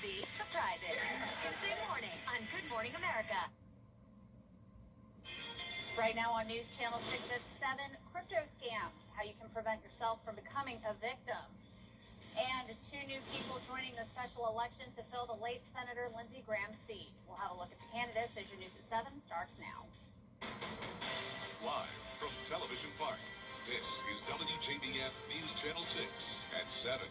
Happy surprises. Tuesday morning on Good Morning America. Right now on News Channel 6 at 7, crypto scams, how you can prevent yourself from becoming a victim. And 2 new people joining the special election to fill the late Senator Lindsey Graham's seat. We'll have a look at the candidates as your News at 7 starts now. Live from Television Park, this is WJBF News Channel 6 at 7.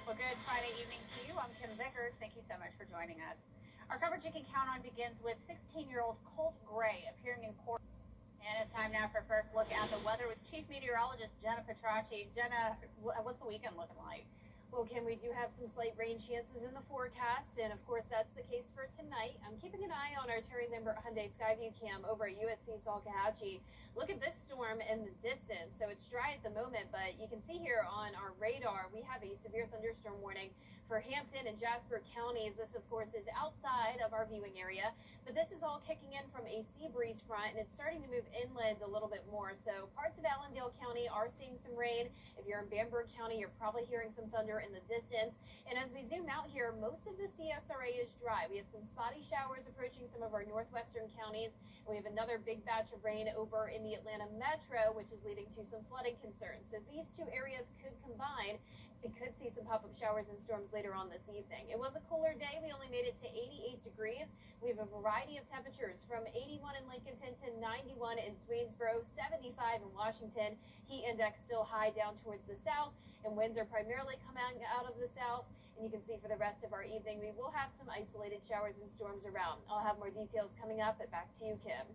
Well, good Friday evening to you. I'm Kim Vickers. Thank you so much for joining us. Our coverage you can count on begins with 16-year-old Colt Gray appearing in court. And it's time now for a first look at the weather with Chief Meteorologist Jenna Petracci. Jenna, what's the weekend looking like? Well, Kim, we do have some slight rain chances in the forecast, and of course that's the case for tonight. I'm keeping an eye on our Terry Lambert Hyundai Skyview cam over at USC Salkehatchie. Look at this storm in the distance. So it's dry at the moment, but you can see here on our radar we have a severe thunderstorm warning for Hampton and Jasper counties. This, of course, is outside of our viewing area, but this is all kicking in from a sea breeze front, and it's starting to move inland a little bit more. So parts of Allendale County are seeing some rain. If you're in Bamberg County, you're probably hearing some thunder in the distance. And as we zoom out here, most of the CSRA is dry. We have some spotty showers approaching some of our northwestern counties. And we have another big batch of rain over in the Atlanta metro, which is leading to some flooding concerns. So these 2 areas could combine. We could see some pop-up showers and storms later on this evening. It was a cooler day. We only made it to 88 degrees. We have a variety of temperatures from 81 in Lincolnton to 91 in Swainsboro, 75 in Washington. Heat index still high down towards the south, and winds are primarily coming out of the south. And you can see for the rest of our evening, we will have some isolated showers and storms around. I'll have more details coming up, but back to you, Kim.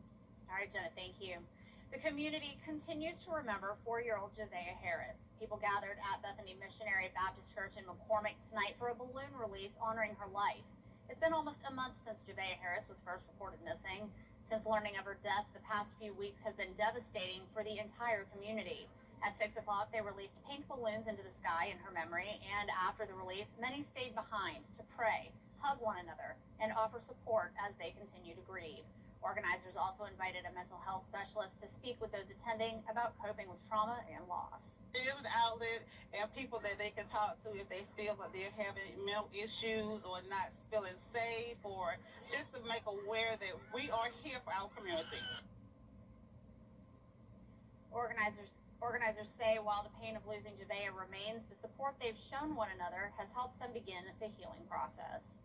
All right, Jenna, thank you. The community continues to remember 4-year-old Javea Harris. People gathered at Bethany Missionary Baptist Church in McCormick tonight for a balloon release honoring her life. It's been almost a month since Javea Harris was first reported missing. Since learning of her death, the past few weeks have been devastating for the entire community. At 6 o'clock, they released pink balloons into the sky in her memory, and after the release, many stayed behind to pray, hug one another, and offer support as they continue to grieve. Organizers also invited a mental health specialist to speak with those attending about coping with trauma and loss. It is an outlet and people that they can talk to if they feel that they're having mental issues or not feeling safe, or just to make aware that we are here for our community. Organizers say while the pain of losing Javea remains, the support they've shown one another has helped them begin the healing process.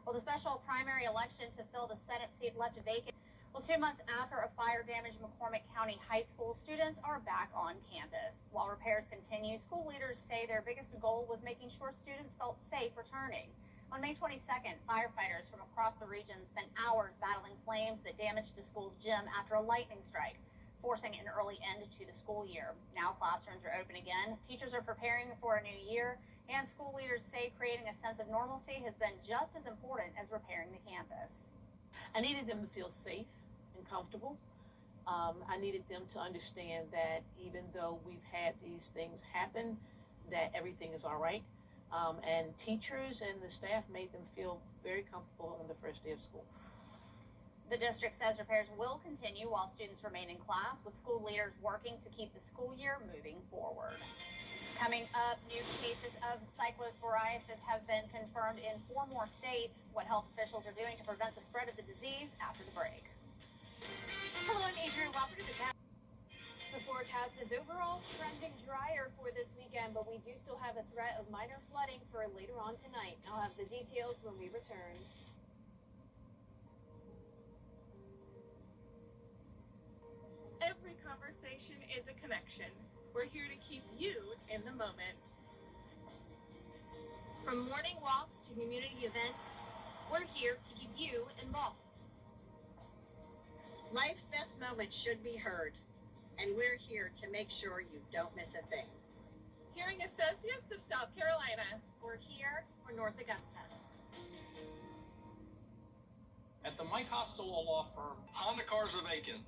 Well, the special primary election to fill the Senate seat left vacant. Well, 2 months after a fire-damaged McCormick County high school, students are back on campus. While repairs continue, school leaders say their biggest goal was making sure students felt safe returning. On May 22nd, firefighters from across the region spent hours battling flames that damaged the school's gym after a lightning strike, forcing an early end to the school year. Now classrooms are open again. Teachers are preparing for a new year, and school leaders say creating a sense of normalcy has been just as important as repairing the campus. I needed them to feel safe and comfortable. I needed them to understand that even though we've had these things happen, that everything is all right. And teachers and the staff made them feel very comfortable on the first day of school. The district says repairs will continue while students remain in class, with school leaders working to keep the school year moving forward. Coming up, new cases of cyclosporiasis have been confirmed in 4 more states. What health officials are doing to prevent the spread of the disease after the break. Hello, I'm Adrienne. Welcome to the cast. The forecast is overall trending drier for this weekend, but we do still have a threat of minor flooding for later on tonight. I'll have the details when we return. Every conversation is a connection. We're here to keep you in the moment. From morning walks to community events, we're here to keep you involved. Life's best moments should be heard, and we're here to make sure you don't miss a thing. Hearing Associates of South Carolina. We're here for North Augusta. At the Mike Costello Law Firm, Honda cars are vacant.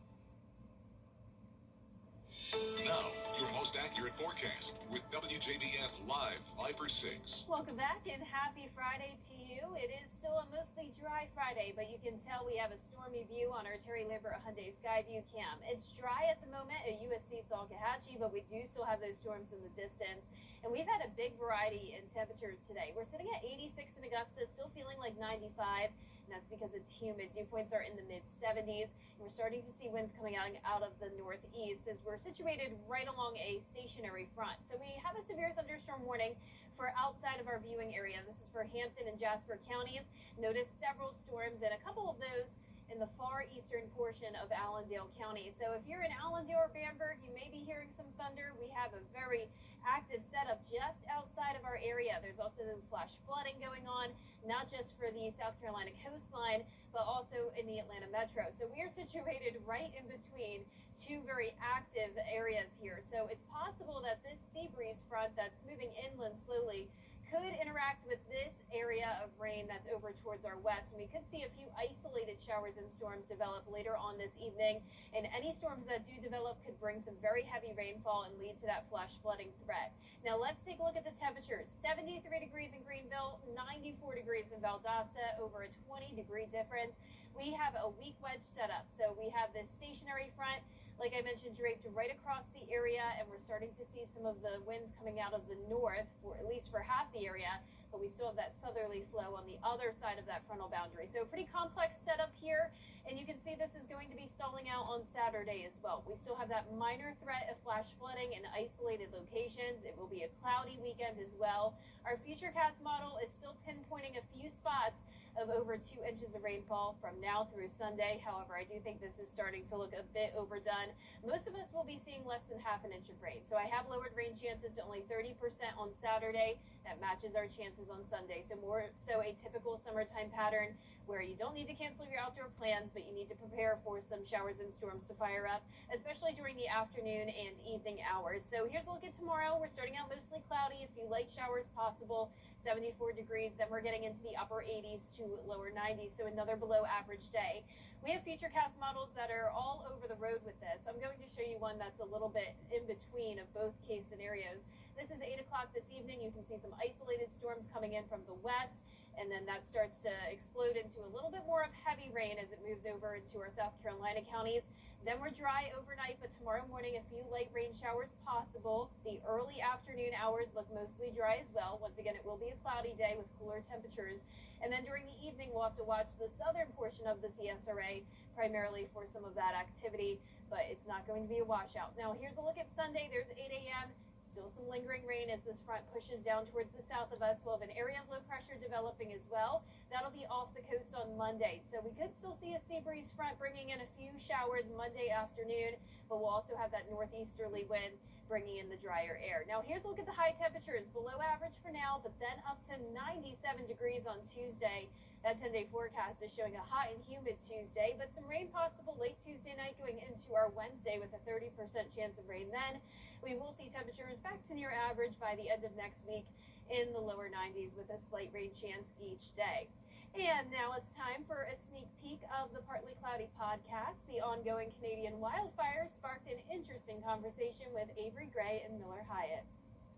Now, Your most accurate forecast with WJBF Live 5/6. Welcome back and happy Friday to you. It is still a mostly dry Friday, but you can tell we have a stormy view on our Terry Lambert Hyundai Skyview cam. It's dry at the moment at USC Salkehatchie, but we do still have those storms in the distance. And we've had a big variety in temperatures today. We're sitting at 86 in Augusta, still feeling like 95. And that's because it's humid. Dew points are in the mid-70s. And we're starting to see winds coming out of the northeast as we're situated right along a stationary front. So we have a severe thunderstorm warning for outside of our viewing area. This is for Hampton and Jasper counties. Notice several storms and a couple of those in the far eastern portion of Allendale County. So if you're in Allendale or Bamberg, you may be hearing some thunder. We have a very active setup just outside of our area. There's also flash flooding going on, not just for the South Carolina coastline, but also in the Atlanta metro. So we are situated right in between two very active areas here. So it's possible that this sea breeze front that's moving inland slowly could interact with this area of rain that's over towards our west. And we could see a few isolated showers and storms develop later on this evening. And any storms that do develop could bring some very heavy rainfall and lead to that flash flooding threat. Now let's take a look at the temperatures. 73 degrees in Greenville, 94 degrees in Valdosta, over a 20-degree difference. We have a weak wedge setup. So we have this stationary front, like I mentioned, draped right across the area, and we're starting to see some of the winds coming out of the north, for at least for half the area, but we still have that southerly flow on the other side of that frontal boundary. So a pretty complex setup here, and you can see this is going to be stalling out on Saturday as well. We still have that minor threat of flash flooding in isolated locations. It will be a cloudy weekend as well. Our Futurecast model is still pinpointing a few spots of over 2 inches of rainfall from now through Sunday. However, I do think this is starting to look a bit overdone. Most of us will be seeing less than half an inch of rain. So I have lowered rain chances to only 30% on Saturday. That matches our chances on Sunday. So more so a typical summertime pattern where you don't need to cancel your outdoor plans, but you need to prepare for some showers and storms to fire up, especially during the afternoon and evening hours. So here's a look at tomorrow. We're starting out mostly cloudy, a few light showers possible, 74 degrees. Then we're getting into the upper 80s to lower 90s, so another below average day. We have Futurecast models that are all over the road with this. I'm going to show you one that's a little bit in between of both case scenarios. This is 8 o'clock this evening. You can see some isolated storms coming in from the west, and then that starts to explode into a little bit more of heavy rain as it moves over into our South Carolina counties. Then we're dry overnight, but tomorrow morning a few light rain showers possible. The early afternoon hours look mostly dry as well. Once again, it will be a cloudy day with cooler temperatures. And then during the evening, we'll have to watch the southern portion of the CSRA primarily for some of that activity, but it's not going to be a washout. Now here's a look at Sunday. There's 8 a.m. Still some lingering rain as this front pushes down towards the south of us. We'll have an area of low pressure developing as well. That'll be off the coast on Monday. So we could still see a sea breeze front bringing in a few showers Monday afternoon, but we'll also have that northeasterly wind bringing in the drier air. Now here's a look at the high temperatures. Below average for now, but then up to 97 degrees on Tuesday. That 10-day forecast is showing a hot and humid Tuesday, but some rain possible late Tuesday night going into our Wednesday with a 30% chance of rain then. We will see temperatures back to near average by the end of next week in the lower 90s with a slight rain chance each day. And now it's time for a sneak peek of the Partly Cloudy podcast. The ongoing Canadian wildfires sparked an interesting conversation with Avery Gray and Miller Hyatt.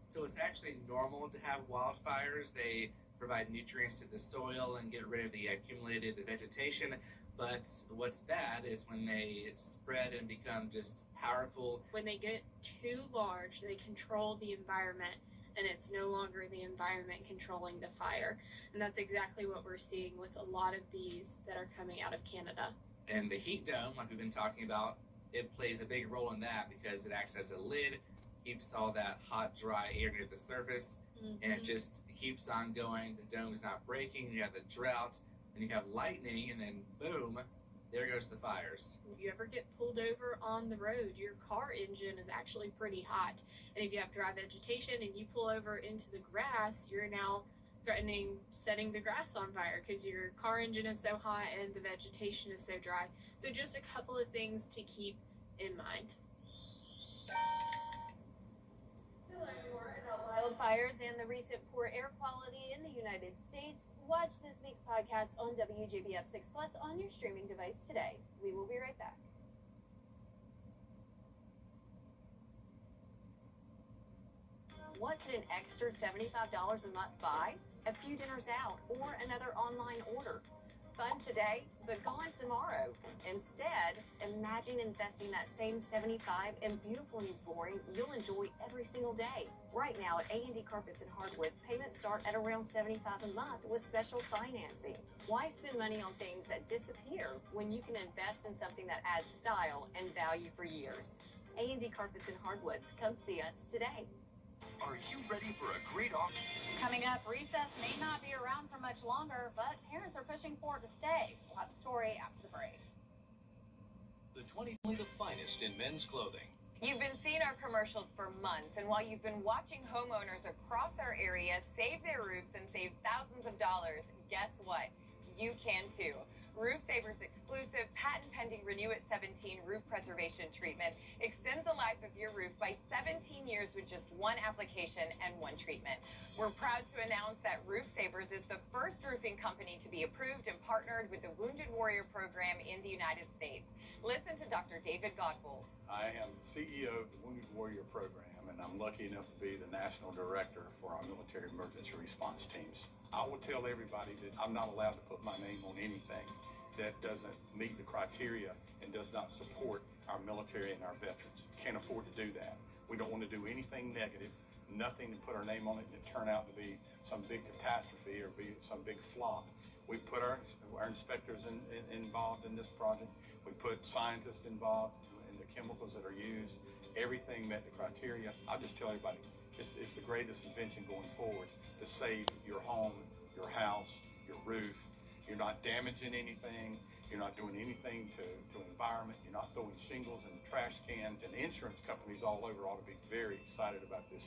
So it's actually normal to have wildfires. They provide nutrients to the soil and get rid of the accumulated vegetation. But what's bad is when they spread and become just powerful. When they get too large, they control the environment, and it's no longer the environment controlling the fire. And that's exactly what we're seeing with a lot of these that are coming out of Canada. And the heat dome, like we've been talking about, it plays a big role in that because it acts as a lid, keeps all that hot, dry air near the surface, and it just keeps on going. The dome's not breaking. You have the drought, and you have lightning, and then boom, there goes the fires. If you ever get pulled over on the road, your car engine is actually pretty hot. And if you have dry vegetation and you pull over into the grass, you're now threatening setting the grass on fire because your car engine is so hot and the vegetation is so dry. So just a couple of things to keep in mind. To learn more about wildfires and the recent poor air quality in the United States, watch this week's podcast on WJBF 6 Plus on your streaming device today. We will be right back. What could an extra $75 a month buy? A few dinners out or another online order. Fun today, but gone tomorrow. Instead, imagine investing that same $75 in beautiful new flooring you'll enjoy every single day. Right now at A&D Carpets and Hardwoods, payments start at around $75 a month with special financing. Why spend money on things that disappear when you can invest in something that adds style and value for years? A&D Carpets and Hardwoods. Come see us today. Are you ready for a great offer? Coming up, recess may not be around for much longer, but parents are pushing for it to stay. We'll have the story after the break. The 20 the finest in men's clothing. You've been seeing our commercials for months, and while you've been watching homeowners across our area save their roofs and save thousands of dollars, guess what? You can too. Roof Saver's exclusive patent-pending Renew at 17 roof preservation treatment extends the life of your roof by 17 years with just one application and one treatment. We're proud to announce that Roof Savers is the first roofing company to be approved and partnered with the Wounded Warrior Program in the United States. Listen to Dr. David Godbold. I am the CEO of the Wounded Warrior Program, and I'm lucky enough to be the National Director for our military emergency response teams. I will tell everybody that I'm not allowed to put my name on anything that doesn't meet the criteria and does not support our military and our veterans. Can't afford to do that. We don't want to do anything negative, nothing to put our name on it and it turn out to be some big catastrophe or be some big flop. We put our inspectors involved in this project. We put scientists involved in the chemicals that are used. Everything met the criteria. I'll just tell everybody, it's the greatest invention going forward to save your home, your house, your roof. You're not damaging anything. You're not doing anything to the environment. You're not throwing shingles in the trash cans. And insurance companies all over ought to be very excited about this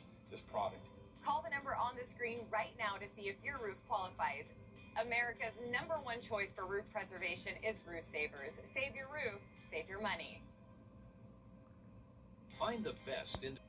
product. Call the number on the screen right now to see if your roof qualifies. America's #1 choice for roof preservation is Roof Savers. Save your roof, save your money. Find the best in...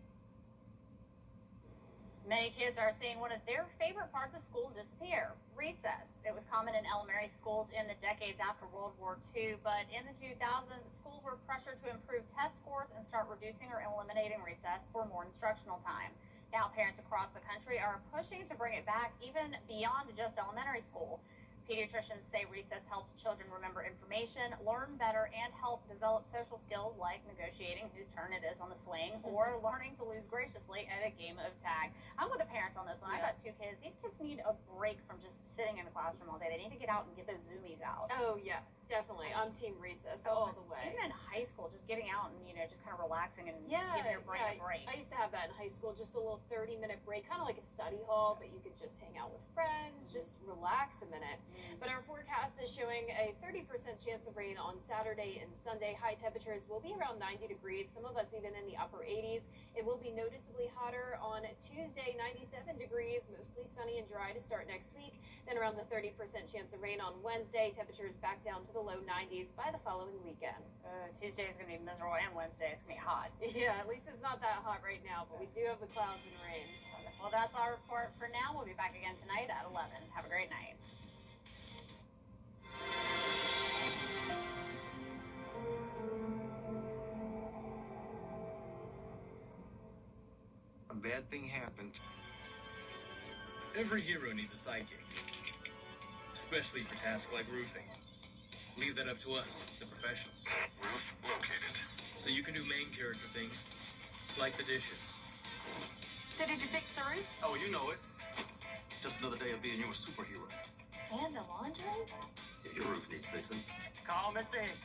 Many kids are seeing one of their favorite parts of school disappear, recess. It was common in elementary schools in the decades after World War II, but in the 2000s, schools were pressured to improve test scores and start reducing or eliminating recess for more instructional time. Now, parents across the country are pushing to bring it back even beyond just elementary school. Pediatricians say recess helps children remember information, learn better, and help develop social skills like negotiating whose turn it is on the swing or learning to lose graciously at a game of tag. I'm with the parents on this one. I've got 2 kids. These kids need a break from just sitting in the classroom all day. They need to get out and get those zoomies out. Oh, yeah, definitely. I'm team recess all the way. Even in high school, just getting out and, just kind of relaxing and giving your brain a break. I used to have that in high school, just a little 30-minute break, kind of like a study hall, but you could just hang out with friends, just relax a minute. But our forecast is showing a 30% chance of rain on Saturday and Sunday. High temperatures will be around 90 degrees, some of us even in the upper 80s. It will be noticeably hotter on Tuesday, 97 degrees, mostly sunny and dry to start next week. Then around the 30% chance of rain on Wednesday, temperatures back down to the low 90s by the following weekend. Tuesday is going to be miserable, and Wednesday it's going to be hot. Yeah, at least it's not that hot right now, but we do have the clouds and rain. Well, that's our report for now. We'll be back again tonight at 11. Have a great night. A bad thing happened. Every hero needs a sidekick, especially for tasks like roofing. Leave that up to us, the professionals. Roof located. So you can do main character things, like the dishes. So did you fix the roof? Oh, you know it. Just another day of being your superhero. And the laundry? Your roof needs fixing. Call Mr. Hicks.